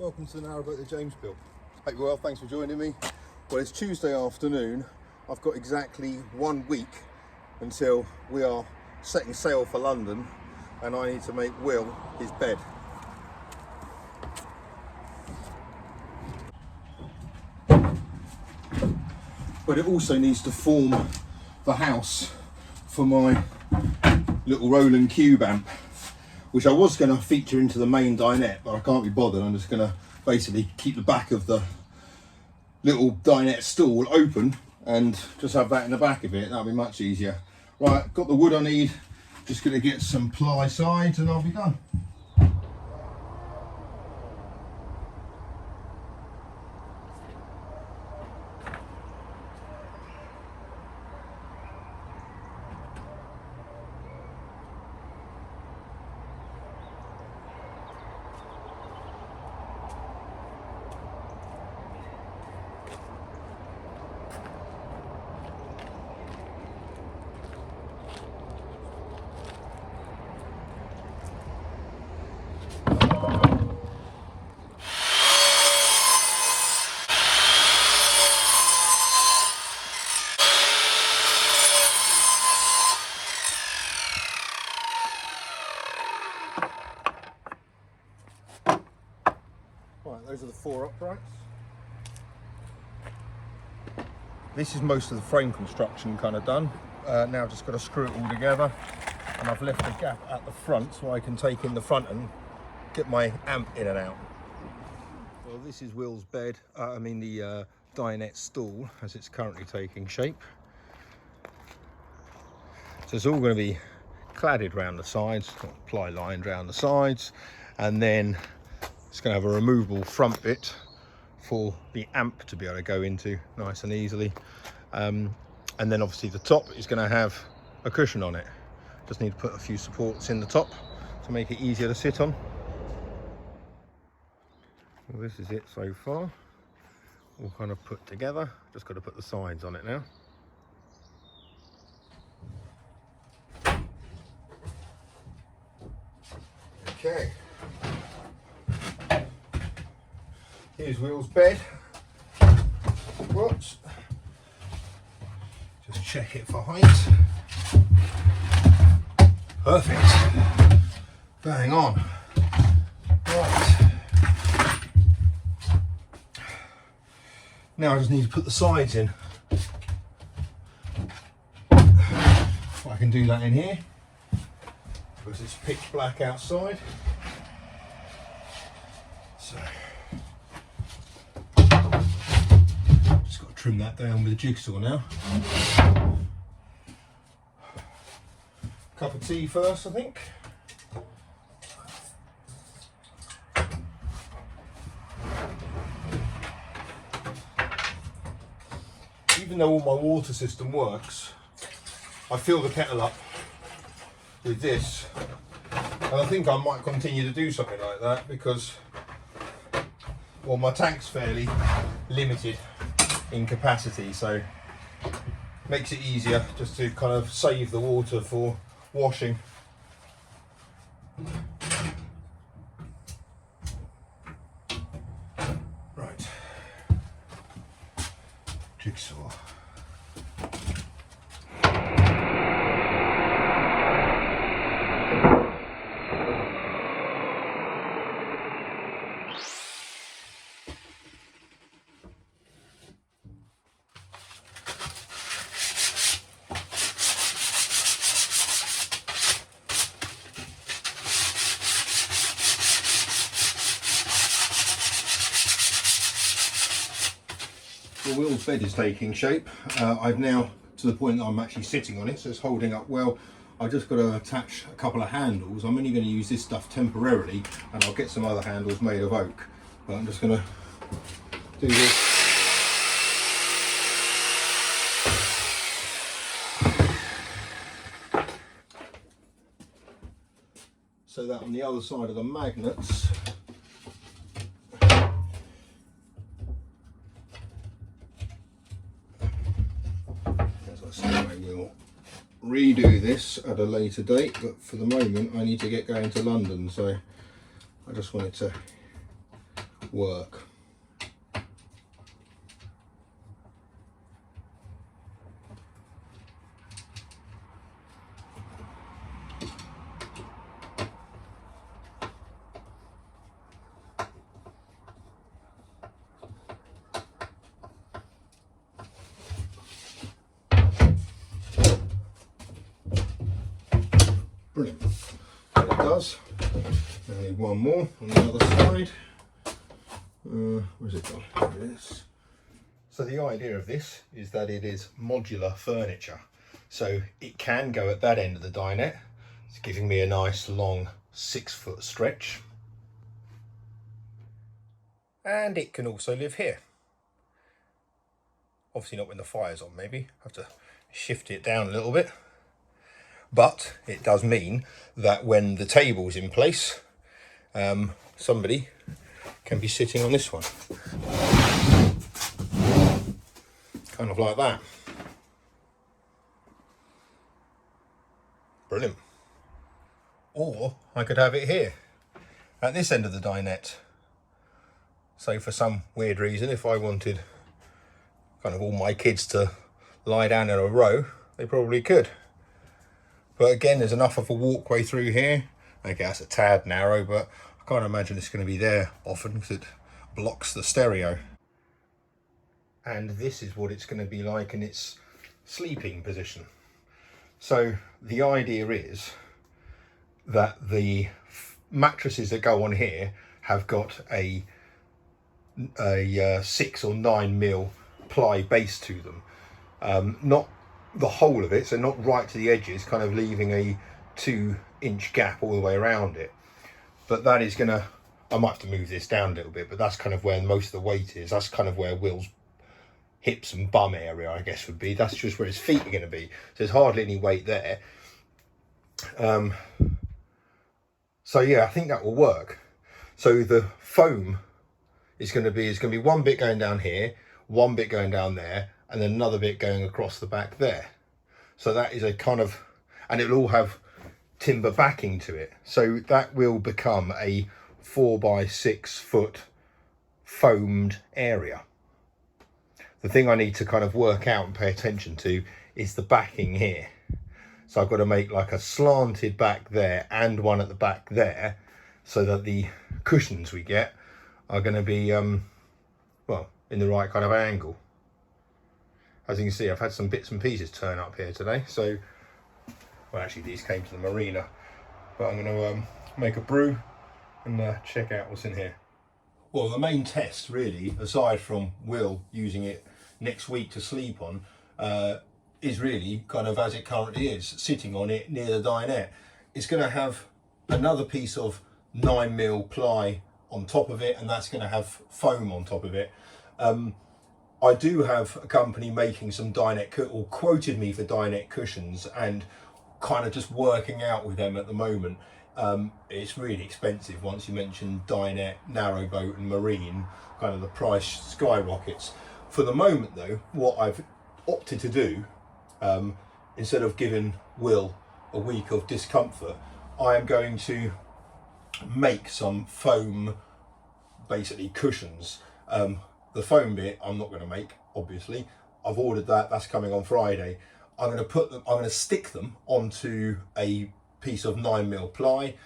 Welcome to the Narrowboat that James built. Hope you're well, thanks for joining me. Well, it's Tuesday afternoon. I've got exactly 1 week until we are setting sail for London, and I need to make Will his bed. But it also needs to form the house for my little Roland Cube amp, which I was going to feature into the main dinette, but I can't be bothered. I'm just going to basically keep the back of the little dinette stool open and just have that in the back of it. That'll be much easier. Right, got the wood I need. Just going to get some ply sides and I'll be done. Right, those are the 4 uprights. This is most of the frame construction kind of done. Now I've just got to screw it all together, and I've left a gap at the front so I can take in the front and get my amp in and out. Well, this is Will's bed, the dinette stool as it's currently taking shape. So it's all going to be cladded round the sides, ply lined round the sides, and then it's going to have a removable front bit for the amp to be able to go into nice and easily. And then obviously the top is going to have a cushion on it. Just need to put a few supports in the top to make it easier to sit on. Well, this is it so far. All kind of put together. Just got to put the sides on it now. Okay. Here's Will's bed. Whoops. Just check it for height. Perfect. Bang on. Right. Now I just need to put the sides in. I can do that in here because it's pitch black outside. So trim that down with a jigsaw now. Cup of tea first, I think. Even though all my water system works, I fill the kettle up with this, and I think I might continue to do something like that because, well, my tank's fairly limited in capacity, so makes it easier just to kind of save the water for washing. Right, jigsaw. Well, Will's bed is taking shape. I've now to the point that I'm actually sitting on it, so it's holding up well. I've just got to attach a couple of handles. I'm only going to use this stuff temporarily, and I'll get some other handles made of oak. But I'm just going to do this. So that on the other side of the magnets, I will redo this at a later date, but for the moment I need to get going to London, so I just wanted to work. Brilliant. That it does. I need one more on the other side. Where's it gone? There it is. So the idea of this is that it is modular furniture. So it can go at that end of the dinette. It's giving me a nice long 6-foot stretch. And it can also live here. Obviously not when the fire's on, maybe. Have to shift it down a little bit. But it does mean that when the table's in place, somebody can be sitting on this one. Kind of like that. Brilliant. Or I could have it here, at this end of the dinette. So for some weird reason, if I wanted kind of all my kids to lie down in a row, they probably could. But again, there's enough of a walkway through here. Okay, that's a tad narrow, but I can't imagine it's going to be there often because it blocks the stereo. And this is what it's going to be like in its sleeping position. So the idea is that the mattresses that go on here have got a 6 or 9 mil ply base to them. Not the whole of it, so not right to the edges, kind of leaving a 2-inch gap all the way around it. But that is gonna, I might have to move this down a little bit, but that's kind of where most of the weight is. That's kind of where Will's hips and bum area, I guess, would be. That's just where his feet are going to be. So there's hardly any weight there. So yeah, I think that will work. So the foam is going to be one bit going down here, one bit going down there, and then another bit going across the back there. So that is a kind of, and it'll all have timber backing to it. So that will become a 4 by 6 foot foamed area. The thing I need to kind of work out and pay attention to is the backing here. So I've got to make like a slanted back there and one at the back there, so that the cushions we get are going to be, well, in the right kind of angle. As you can see, I've had some bits and pieces turn up here today. So, well, actually these came to the marina, but I'm going to make a brew and check out what's in here. Well, the main test really, aside from Will using it next week to sleep on, is really kind of as it currently is, sitting on it near the dinette. It's going to have another piece of 9 mil ply on top of it, and that's going to have foam on top of it. I do have a company making some dinette, or quoted me for dinette cushions, and kind of just working out with them at the moment. It's really expensive. Once you mention dinette, narrowboat and marine, kind of the price skyrockets. For the moment though, what I've opted to do, instead of giving Will a week of discomfort, I am going to make some foam, basically cushions. The foam bit I'm not going to make, obviously. I've ordered that, that's coming on Friday. I'm going to put them, I'm going to stick them onto a piece of 9 mil ply,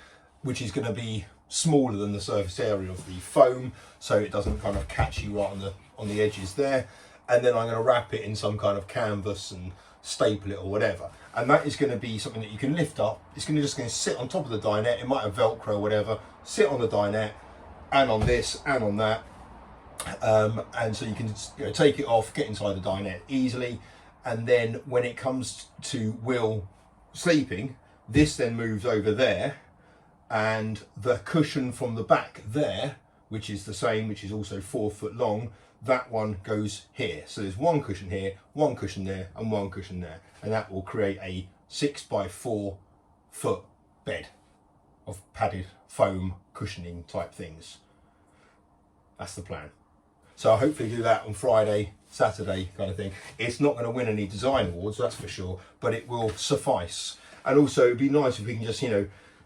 which is going to be smaller than the surface area of the foam, so it doesn't kind of catch you right on the edges there. And then I'm going to wrap it in some kind of canvas and staple it or whatever. And that is going to be something that you can lift up. It's going to sit on top of the dinette. It might have Velcro or whatever. Sit on the dinette and on this and on that. And so you can take it off, get inside the dinette easily. And then when it comes to Will sleeping, this then moves over there, and the cushion from the back there, which is the same, which is also 4 foot long, that one goes here. So there's one cushion here, one cushion there, and one cushion there, and that will create a 6 by 4 foot bed of padded foam cushioning type things. That's the plan. So I'll hopefully do that on Friday, Saturday kind of thing. It's not going to win any design awards, that's for sure, but it will suffice. And also it'd be nice if we can just,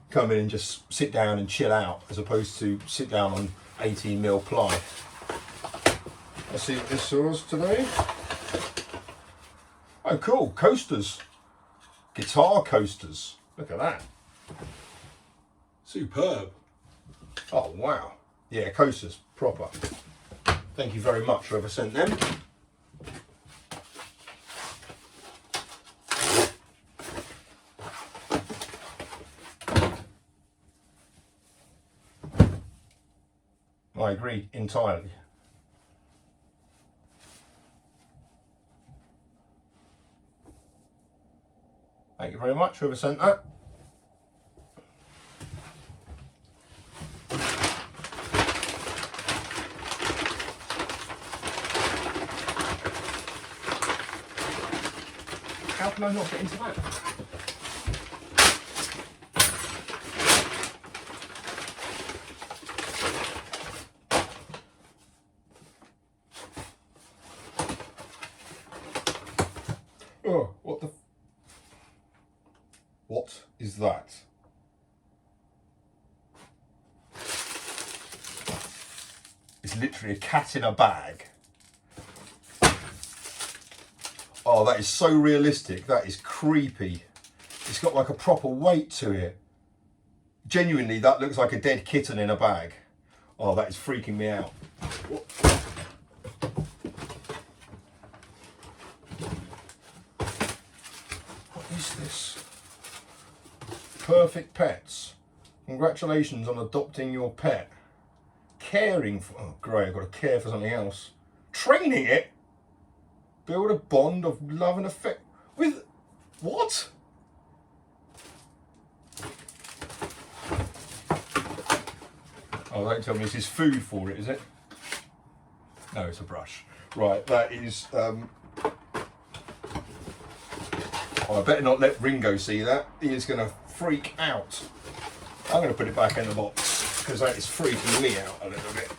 come in and just sit down and chill out, as opposed to sit down on 18mm ply. Let's see what this saws today. Oh cool, coasters. Guitar coasters. Look at that. Superb. Oh wow. Yeah, coasters, proper. Thank you very much whoever sent them. I agree entirely. Thank you very much whoever sent that. How can I not get into that? Oh, what is that? It's literally a cat in a bag. Oh, that is so realistic. That is creepy. It's got like a proper weight to it. Genuinely, that looks like a dead kitten in a bag. Oh, that is freaking me out. What is this? Perfect Pets. Congratulations on adopting your pet. Caring for... Oh, great, I've got to care for something else. Training it? Build a bond of love and affection with... What? Oh, don't tell me this is food for it, is it? No, it's a brush. Right, that is... Oh, I better not let Ringo see that. He is going to freak out. I'm going to put it back in the box because that is freaking me out a little bit.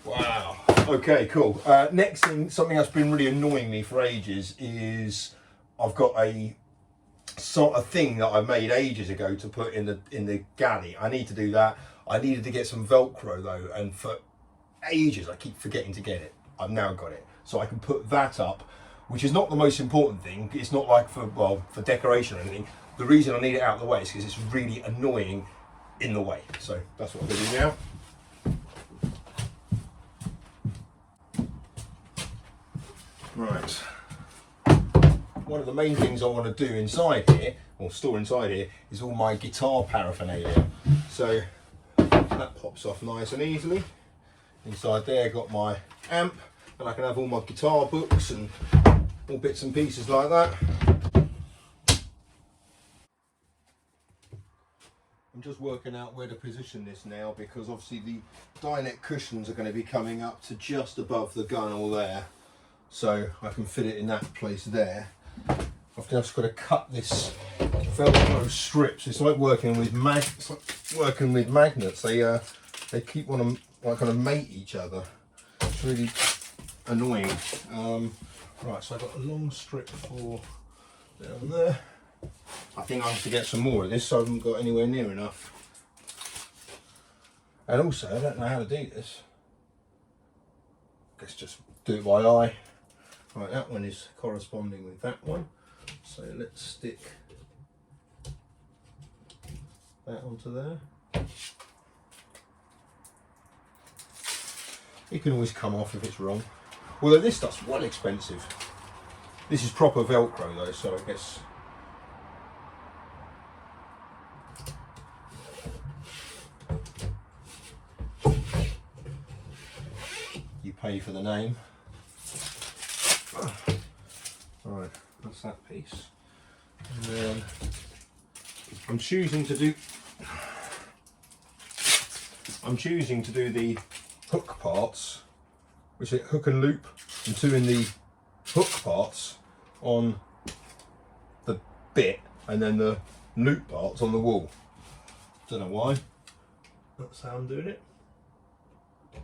Wow. Okay, cool. Next thing, something that's been really annoying me for ages is I've got a sort of thing that I made ages ago to put in the galley. I need to do that. I needed to get some Velcro though, and for ages I keep forgetting to get it. I've now got it, so I can put that up, which is not the most important thing. It's not like for decoration or anything. The reason I need it out of the way is because it's really annoying in the way. So that's what I'm going to do now. Right, one of the main things I want to do inside here, or store inside here, is all my guitar paraphernalia. So that pops off nice and easily. Inside there, got my amp, and I can have all my guitar books and all bits and pieces like that. I'm just working out where to position this now, because obviously the Dinette cushions are going to be coming up to just above the gunnel there. So I can fit it in that place there. I've just got to cut this Velcro strips. It's like working with magnets. They keep wanting to kind of mate each other. It's really annoying. Right, so I've got a long strip for down there. I think I have to get some more of this, so I haven't got anywhere near enough. And also, I don't know how to do this. Let's just do it by eye. Right, that one is corresponding with that one. So let's stick that onto there. It can always come off if it's wrong. Although this stuff's well expensive. This is proper Velcro though, so I guess. You pay for the name. Right, that's that piece. And then I'm choosing to do the hook parts, which is hook and loop, and doing the hook parts on the bit and then the loop parts on the wall. Don't know why. That's how I'm doing it. I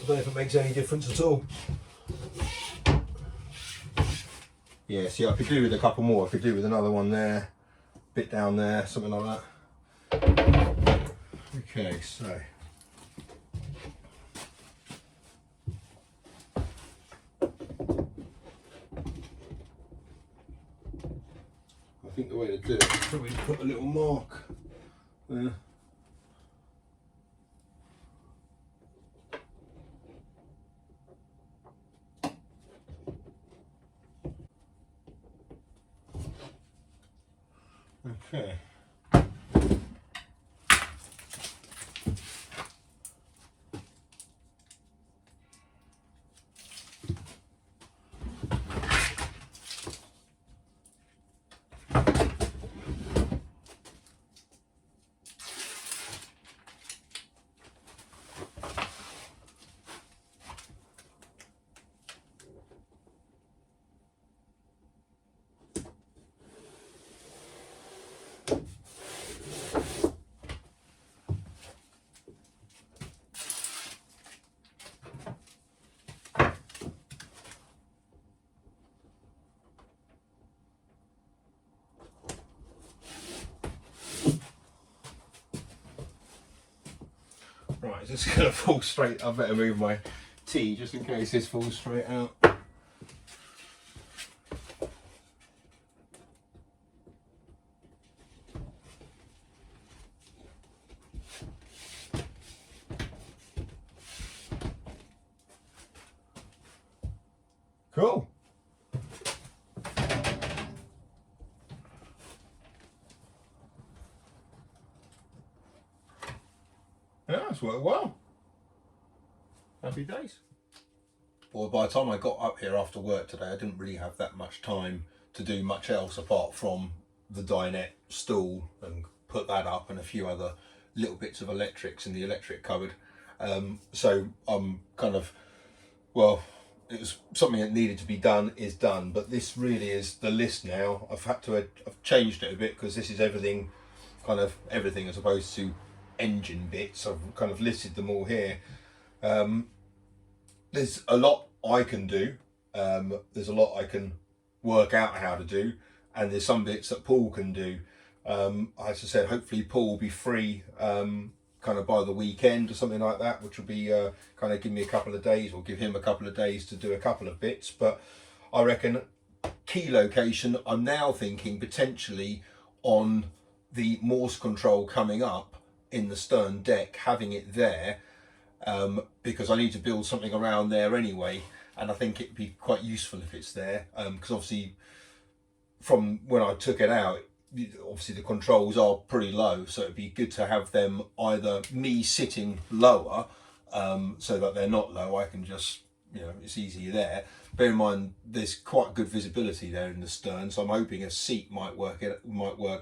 don't know if it makes any difference at all. Yeah, see, I could do with a couple more. I could do with another one there, bit down there, something like that. Okay, so I think the way to do it is probably put a little mark there. Okay. Right, it's just going to fall straight. I better move my tea just in case this falls straight out. Cool. Yeah, it's worked well. Happy days. Well, by the time I got up here after work today, I didn't really have that much time to do much else apart from the dinette stool and put that up and a few other little bits of electrics in the electric cupboard. So I'm kind of, well, it was something that needed to be done is done, but this really is the list now. I've changed it a bit because this is everything, kind of everything as opposed to engine bits. I've kind of listed them all here. There's a lot I can do. There's a lot I can work out how to do, and there's some bits that Paul can do. As I said, hopefully Paul will be free kind of by the weekend or something like that, which will be kind of give me a couple of days, or give him a couple of days to do a couple of bits. But I reckon key location, I'm now thinking potentially on the Morse control coming up in the stern deck, having it there, because I need to build something around there anyway, and I think it'd be quite useful if it's there, because obviously from when I took it out, obviously the controls are pretty low, so it'd be good to have them either me sitting lower, so that they're not low, I can just, you know, it's easy there. Bear in mind there's quite good visibility there in the stern, so I'm hoping a seat might work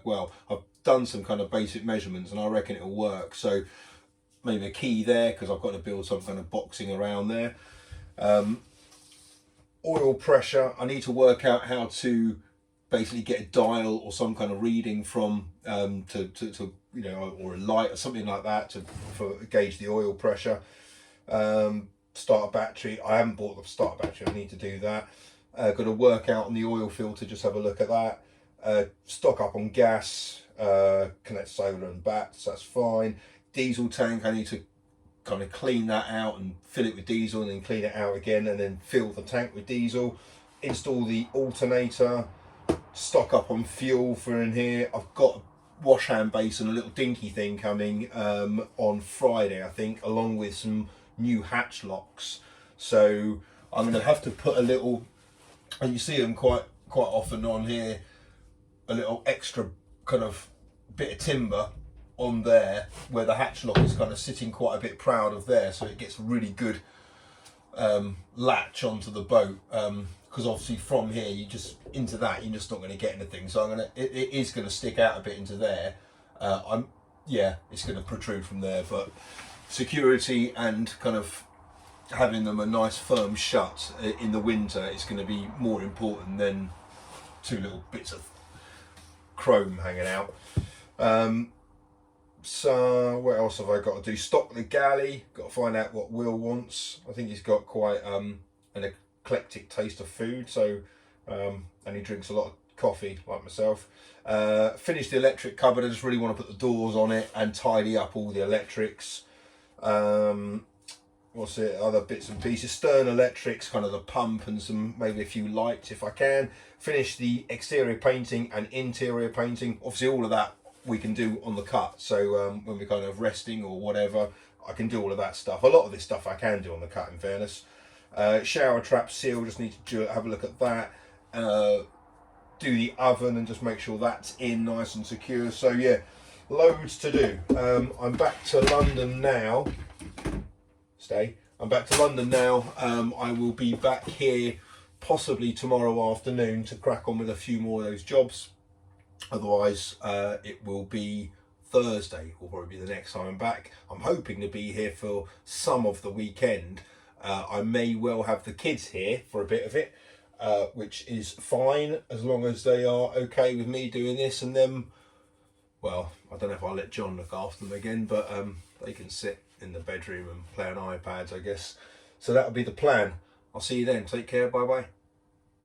well. I've done some kind of basic measurements and I reckon it'll work, so maybe a key there because I've got to build some kind of boxing around there. Oil pressure, I need to work out how to basically get a dial or some kind of reading from to you know, or a light or something like that to gauge the oil pressure. Starter battery, I haven't bought the starter battery, I need to do that. Got to work out on the oil filter, just have a look at that. Stock up on gas, connect solar and bats, that's fine. Diesel tank, I need to kind of clean that out and fill it with diesel and then clean it out again and then fill the tank with diesel. Install the alternator, stock up on fuel for in here. I've got a wash hand base and a little dinky thing coming on Friday, I think, along with some new hatch locks. So I'm going to have to put a little, and you see them quite often on here, a little extra kind of bit of timber on there where the hatch lock is kind of sitting quite a bit proud of there, so it gets really good latch onto the boat, because obviously from here you just into that you're just not going to get anything, so it is going to stick out a bit into there. It's going to protrude from there, but security and kind of having them a nice firm shut in the winter is going to be more important than two little bits of chrome hanging out. So what else have I got to do? Stock the galley, got to find out what Will wants. I think he's got quite an eclectic taste of food, so and he drinks a lot of coffee like myself. Finished the electric cupboard. I just really want to put the doors on it and tidy up all the electrics. What's it, other bits and pieces, stern electrics, kind of the pump and some, maybe a few lights if I can. Finish the exterior painting and interior painting. Obviously all of that we can do on the cut, so when we're kind of resting or whatever, I can do all of that stuff. A lot of this stuff I can do on the cut, in fairness. Shower trap seal, just need to have a look at that. Do the oven and just make sure that's in nice and secure. So yeah, loads to do. I'm back to London now. I'm back to London now. I will be back here possibly tomorrow afternoon to crack on with a few more of those jobs. Otherwise, it will be Thursday, will probably be the next time I'm back. I'm hoping to be here for some of the weekend. I may well have the kids here for a bit of it, which is fine as long as they are okay with me doing this, and them, well, I don't know if I'll let John look after them again, but they can sit in the bedroom and play on iPads, I guess. So that'll be the plan. I'll see you then. Take care. Bye bye.